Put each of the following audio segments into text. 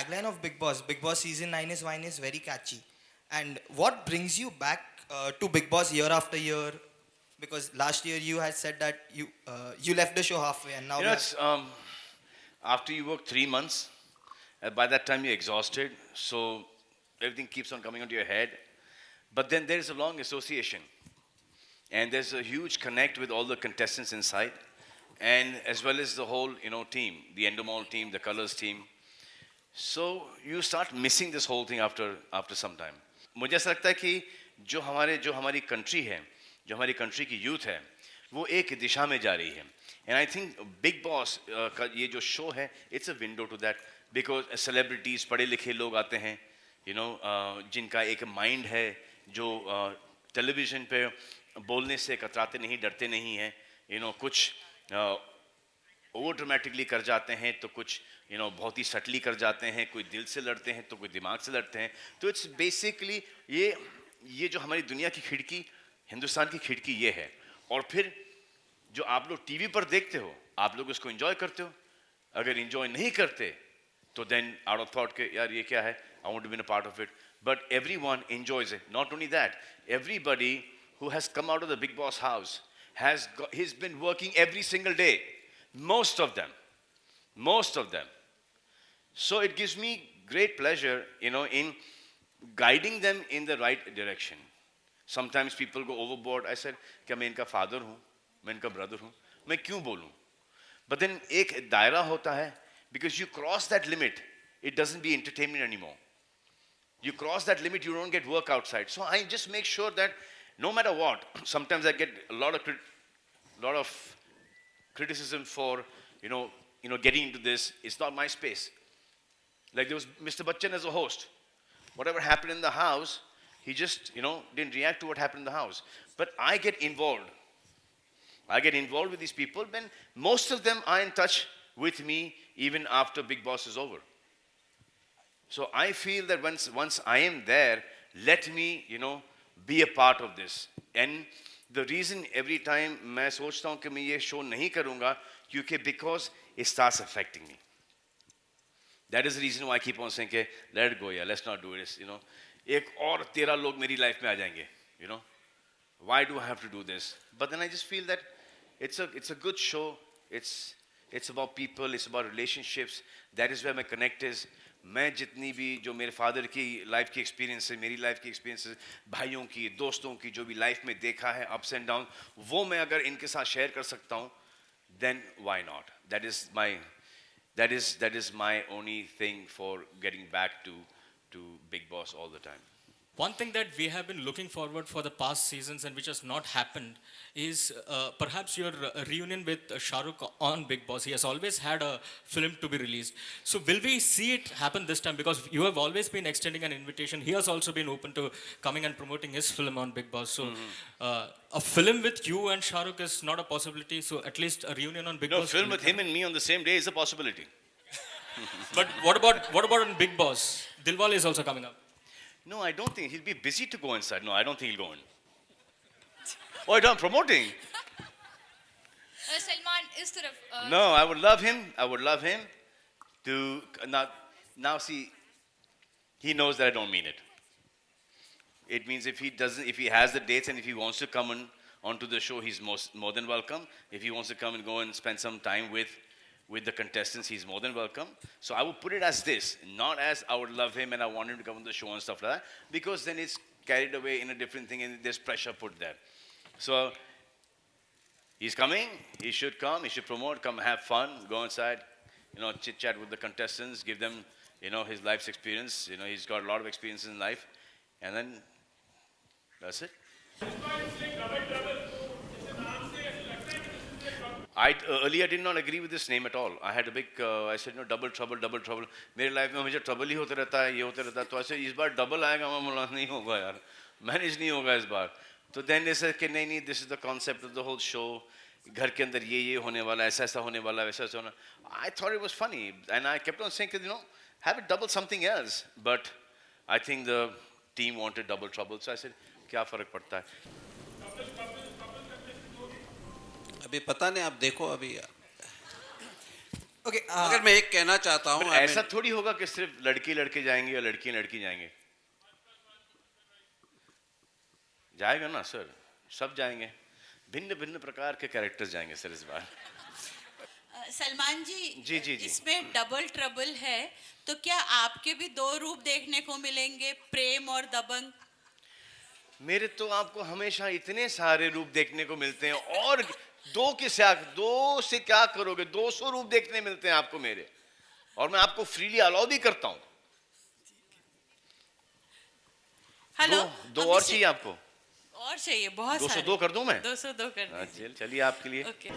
tagline of Big Boss. Big Boss season 9 is wine is very catchy. And what brings you back to Big Boss year after year? Because last year you had said that you left the show halfway, and now You we know, are. it's after you work 3 months, by that time you're exhausted, so everything keeps on coming onto your head. But then there's a long association, and there's a huge connect with all the contestants inside, and as well as the whole team, the Endemol team, the Colors team. So you start missing this whole thing after some time. मुझे ऐसा लगता है कि जो हमारी country है, जो हमारी कंट्री की यूथ है, वो एक दिशा में जा रही है. And I think Bigg Boss का ये जो शो है, it's a window to that, because celebrities, पढ़े लिखे लोग आते हैं, जिनका एक माइंड है, जो टेलीविज़न पे बोलने से कतराते नहीं, डरते नहीं हैं. कुछ ओवर ड्रामेटिकली कर जाते हैं, तो कुछ बहुत ही सटली कर जाते हैं, कोई दिल से लड़ते हैं तो कोई दिमाग से लड़ते हैं. तो इट्स बेसिकली ये जो हमारी दुनिया की खिड़की, हिंदुस्तान की खिड़की ये है. और फिर जो आप लोग टीवी पर देखते हो, आप लोग उसको एंजॉय करते हो. अगर एंजॉय नहीं करते तो देन आउट ऑफ थॉट के यार ये क्या है, I want to be a part of it. But everyone enjoys it. Not only that, everybody who has come out of the Big Boss house he's been working every single day, most of them. So it gives me great pleasure, in guiding them in the right direction. Sometimes people go overboard. I said क्या मैं इनका father हूँ, मैं इनका brother हूँ, मैं क्यों बोलूँ? But then एक दायरा होता है, because you cross that limit, it doesn't be entertainment anymore. You cross that limit, you don't get work outside. So I just make sure that no matter what, sometimes I get a lot of criticism for, getting into this. It's not my space. Like there was Mr. Bachchan as a host. Whatever happened in the house, he just, didn't react to what happened in the house. But I get involved. I get involved with these people, when most of them are in touch with me even after Big Boss is over. So I feel that once I am there, let me, be a part of this. And the reason every time मैं सोचता हूँ कि मैं ये show नहीं करूँगा, क्योंकि because it starts affecting me. That is the reason why I keep on saying, let it go, yeah, let's not do this, एक और 13 लोग मेरी लाइफ में आ जाएंगे, why do I have to do this? But then I just feel that it's a good show. It's about people, it's about relationships. That is where my connect is. मैं जितनी भी जो मेरे फादर की life की experience है, मेरी life की एक्सपीरियंस है, भाइयों की, दोस्तों की, जो भी लाइफ में देखा है अप्स एंड डाउन, वो मैं अगर इनके साथ शेयर कर सकता हूँ, then why not? That is my only thing for getting back to Big Boss all the time. One thing that we have been looking forward for the past seasons and which has not happened is perhaps your reunion with Shah Rukh on Big Boss. He has always had a film to be released. So will we see it happen this time? Because you have always been extending an invitation. He has also been open to coming and promoting his film on Big Boss. So a film with you and Shah Rukh is not a possibility. So at least a reunion on Big No, Boss. film with him and me on the same day is a possibility. But what about on Big Boss? Dilwale is also coming up. No, I don't think he'll be busy to go inside. No, I don't think he'll go in. Oh, I'm promoting. Salman इस तरफ No, I would love him. I would love him to now see. He knows that I don't mean it. It means if he has the dates and if he wants to come onto the show, he's more than welcome. If he wants to come and go and spend some time with the contestants, he's more than welcome. So I would put it as this, not as I would love him and I want him to come on the show and stuff like that, because then it's carried away in a different thing and there's pressure put there. So he's coming, he should come, he should promote, come have fun, go inside, chit chat with the contestants, give them, his life's experience. He's got a lot of experience in life, and then that's it. I earlier did not agree with this name at all. I had a big, I said, double trouble. मेरे life में मुझे trouble ही होते रहता है, ये होते रहता है. तो ऐसे इस बार double आएगा, मैं बोला नहीं होगा यार, manage नहीं होगा इस बार. तो then they said कि नहीं, this is the concept of the whole show. घर के अंदर ये होने वाला, ऐसा होने वाला, वैसा होना. I thought it was funny, and I kept on saying, have it double something else. But I think the team wanted double trouble, so I said, क्या फर्क पड़ता है? अभी पता नहीं, आप देखो अभी Okay, अगर मैं एक कहना चाहता हूँ, ऐसा थोड़ी होगा कि सिर्फ लड़के लड़के जाएंगे या लड़की लड़की जाएंगे। जाएगा ना सर, सब जाएंगे, भिन्न भिन्न प्रकार के कैरेक्टर्स जाएंगे सर इस बार। सलमान जी, जी, जी, जी। इसमें डबल ट्रबल है, तो क्या आपके भी दो रूप देखने को मिलेंगे, प्रेम और दबंग? मेरे तो आपको हमेशा इतने सारे रूप देखने को मिलते हैं, और दो से क्या करोगे, 200 रूप देखने मिलते हैं आपको मेरे, और मैं आपको फ्रीली अलाउ भी करता हूं। हेलो, दो और चाहिए आपको? और चाहिए, बहुत 202 कर दूं मैं? 202 कर दीजिए। चलिए आपके लिए। ओके।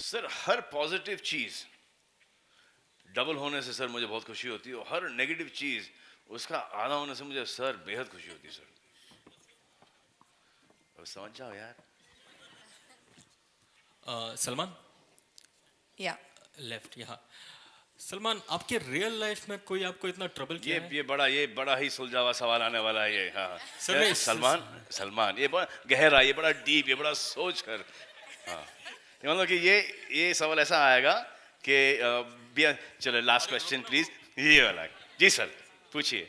सर हर पॉजिटिव चीज डबल होने से सर मुझे बहुत खुशी होती है, और हर नेगेटिव चीज उसका आधा होने से मुझे सर बेहद खुशी होती है सर। अब समझ जाओ यार। सलमान, या लेफ्ट यहाँ। सलमान, आपके रियल लाइफ में कोई आपको इतना ट्रबल किया है? ये बड़ा ही सुलझा हुआ सवाल आने वाला है ये। हाँ सर, ये मैं सलमान ये बड़ा गहरा, ये बड़ा डीप, ये बड़ा सोच कर। हाँ ये मतलब कि ये सवाल ऐसा आएगा कि चलो लास्ट क्वेश्चन प्लीज, ये वाला। जी सर पूछिए।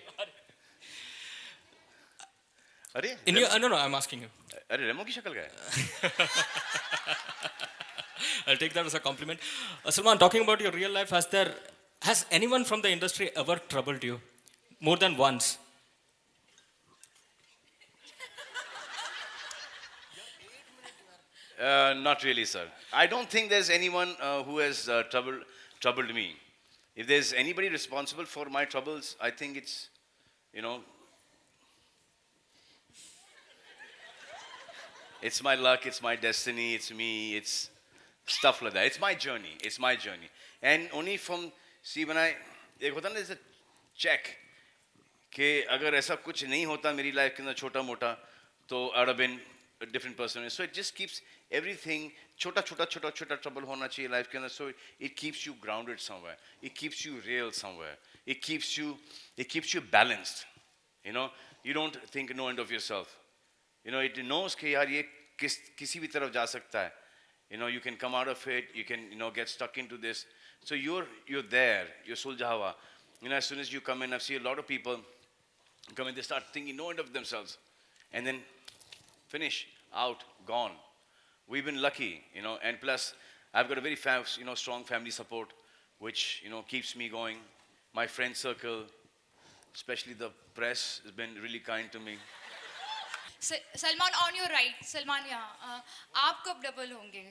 अरे No, I'm asking you. अरे रेमो की शक्ल का है। I'll take that as a compliment. Salman, talking about your real life, has anyone from the industry ever troubled you more than once? Not really, sir. I don't think there's anyone who has troubled me. If there's anybody responsible for my troubles, I think it's, it's my luck, it's my destiny, it's me, it's stuff like that. It's my journey. It's my journey. And only from, see, when एक होता ना जैसे check, कि अगर ऐसा कुछ नहीं होता मेरी लाइफ के अंदर छोटा मोटा, तो I would have been a different person. So it just keeps everything छोटा trouble होना चाहिए लाइफ के अंदर. So it keeps you grounded somewhere. It keeps you real somewhere. It keeps you balanced. You don't think no end of yourself. It knows कि यार ये किसी भी तरफ जा सकता है. You can come out of it. You can get stuck into this. So you're there. You're सुलझा हुआ. As soon as you come in, I've seen a lot of people come in, they start thinking no end of themselves, and then finish out, gone. We've been lucky, and plus I've got a very strong family support, which keeps me going. My friend circle, especially the press, has been really kind to me. Salman on your right, Salman यहाँ, आप कब double होंगे?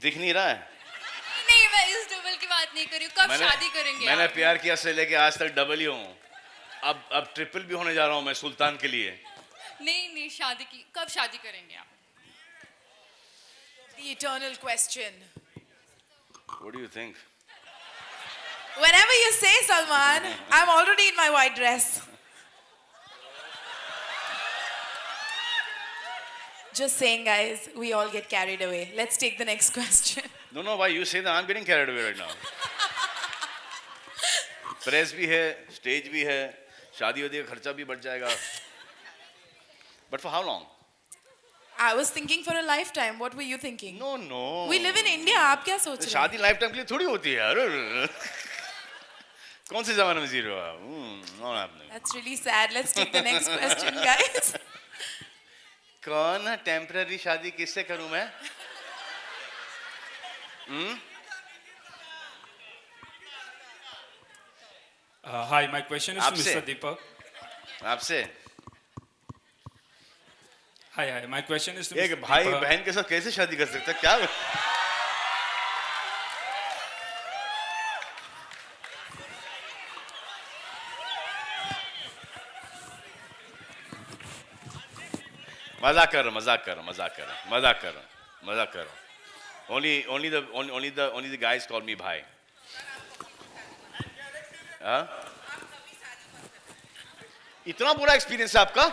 दिख नहीं रहा है? नहीं, मैं इस डबल की बात नहीं कर रही हूँ. कब शादी करेंगे? मैंने आप? प्यार किया से लेके आज तक डबल ही हूँ. अब ट्रिपल भी होने जा रहा हूँ मैं सुल्तान के लिए. नहीं, शादी की कब शादी करेंगे आप? The eternal question. What do you think? Whenever you say, Salman, I'm already in my white dress. Just saying, guys, we all get carried away. Let's take the next question. No, why you say that? I'm getting carried away right now. Press भी है, stage भी है, शादी होती है, खर्चा भी बढ़ जाएगा. But for how long? I was thinking for a lifetime. What were you thinking? No. We live in India. आप क्या सोच रहे हैं? शादी लाइफ टाइम के लिए थोड़ी होती है यार. कौन से जमाने में जी रहे हो आप? Not happening. That's really sad. Let's take the next question, guys. कौन टेम्पररी शादी किससे करूं मैं? Hi, my question is to आपसे? Mr. Deepak. आपसे? Hi, my question is to एक Mr. भाई Deepak. बहन के साथ कैसे शादी कर सकता है? क्या? मजाक कर रहा हूँ. Only the guys call me भाई. हाँ? इतना बुरा एक्सपीरियंस है आपका?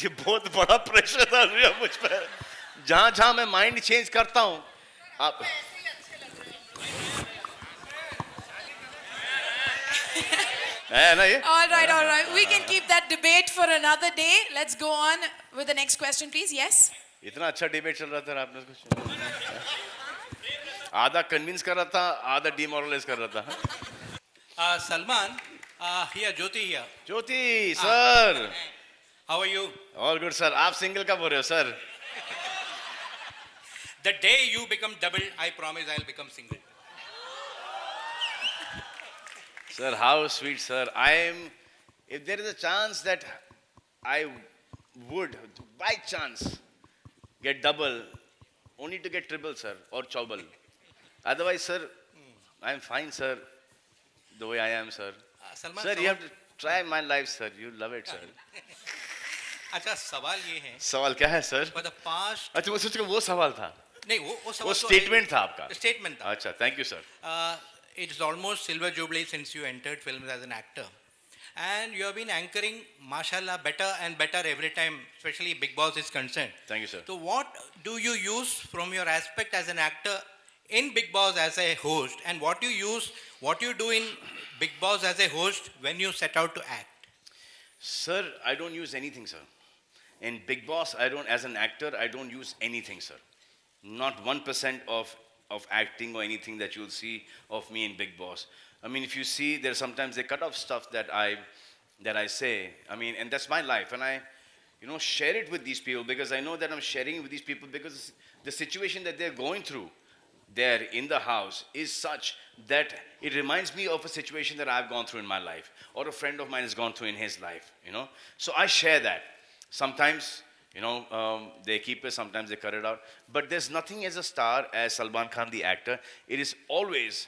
ये बहुत बड़ा प्रेशर डाल रही है मुझ पर. जहां मैं माइंड चेंज करता हूं आप है ना ये. All right, all right. We can keep that debate for another day. Let's go on with the next question, please. Yes. इतना अच्छा डिबेट चल रहा था आपने उसको आधा कन्विंस कर रहा था आधा डिमोरलाइज कर रहा था. Salman, here, Jyoti here. Jyoti sir. How are you? All good sir. आप सिंगल कब हो रहे हो sir? The day you become double, I promise I'll become single. Sir, how sweet, sir. If there is a chance that I would, by chance, get double, only to get triple, sir, or chobal. Otherwise, sir, I'm fine, sir, the way I am, sir. Salman, Sir, you have to try my life, sir. You love it, sir. अच्छा सवाल ये है सवाल क्या है, sir? for the past अच्छा, मैं सोच रहा हूँ वो सवाल था. नहीं वो वो सवाल तो statement था आपका. स्टेटमेंट था. अच्छा, thank you, sir. It's almost silver jubilee since you entered films as an actor, and you have been anchoring, mashallah, better and better every time, especially Big Boss is concerned. Thank you, sir. So what do you use from your aspect as an actor in Big Boss as a host, and what you do in Big Boss as a host when you set out to act? Sir, I don't use anything, sir. In Big Boss, as an actor, I don't use anything, sir. Not 1% of acting or anything that you'll see of me in Big Boss. I mean, if you see, there's sometimes they cut off stuff that I say. I mean, and that's my life. And I, share it with these people because I know that I'm sharing with these people because the situation that they're going through there in the house is such that it reminds me of a situation that I've gone through in my life or a friend of mine has gone through in his life, So I share that. Sometimes, they keep it, sometimes they cut it out. But there's nothing as a star as Salman Khan, the actor. It is always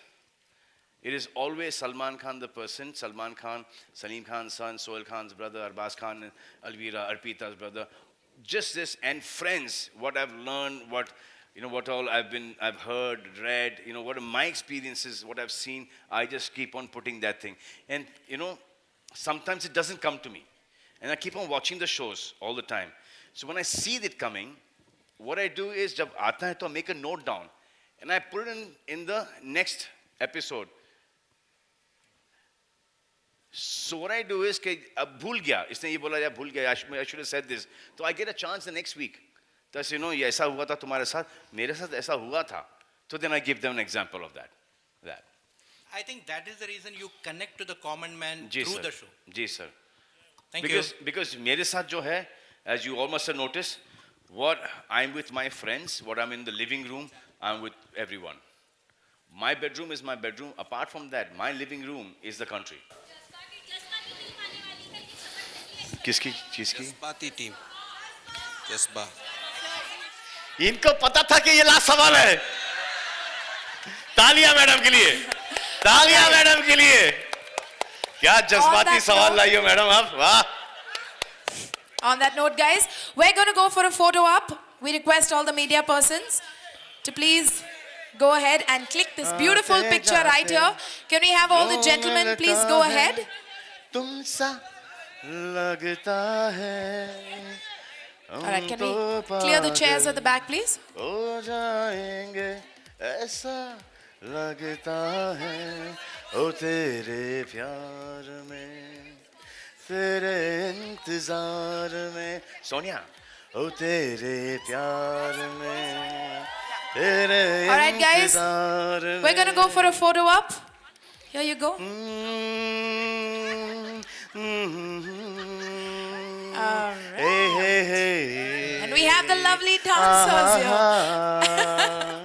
Salman Khan, the person. Salman Khan, Salim Khan's son, Sohail Khan's brother, Arbaz Khan, Alvira, Arpita's brother. Just this and friends, what I've learned, what all I've heard, read, what are my experiences, what I've seen, I just keep on putting that thing. And, sometimes it doesn't come to me. And I keep on watching the shows all the time. So when I see it coming, what I do is, jab aata hai, to I make a note down. And I put it in the next episode. So what I do is, ab bhul gaya, isne ye bola, ya bhul gaya, I should have said this. So I get a chance the next week. So I say, ye aisa hua tha tumhare saath, mere saath aisa hua tha. So then I give them an example of that. I think that is the reason you connect to the common man Ji, through sir. the show. Ji, sir. Thank you. Because mere saath jo hai, as you all must have noticed, what I'm with my friends, what I'm in the living room, I'm with everyone. My bedroom is my bedroom. Apart from that, my living room is the country. किसकी चीज की? जज्बाती team. जज्बा. इनको पता था कि ये लास्ट सवाल है. तालियां मैडम के लिए. तालियां मैडम के लिए. क्या जज्बाती सवाल लाई हो मैडम आप? वाह. On that note, guys, we're going to go for a photo op. We request all the media persons to please go ahead and click this beautiful picture right here. Can we have all the gentlemen please go ahead? तुमसा लगता है. All right, can we clear the chairs at the back, please? हो जाएंगे ऐसा लगता है ओ तेरे प्यार में तेरे इंतजार में सोनिया ओ तेरे प्यार में तेरे All right, guys, इंतजार में we're going to go for a photo op. Here you go. All right. Hey, hey, hey. And we have the lovely dancers here.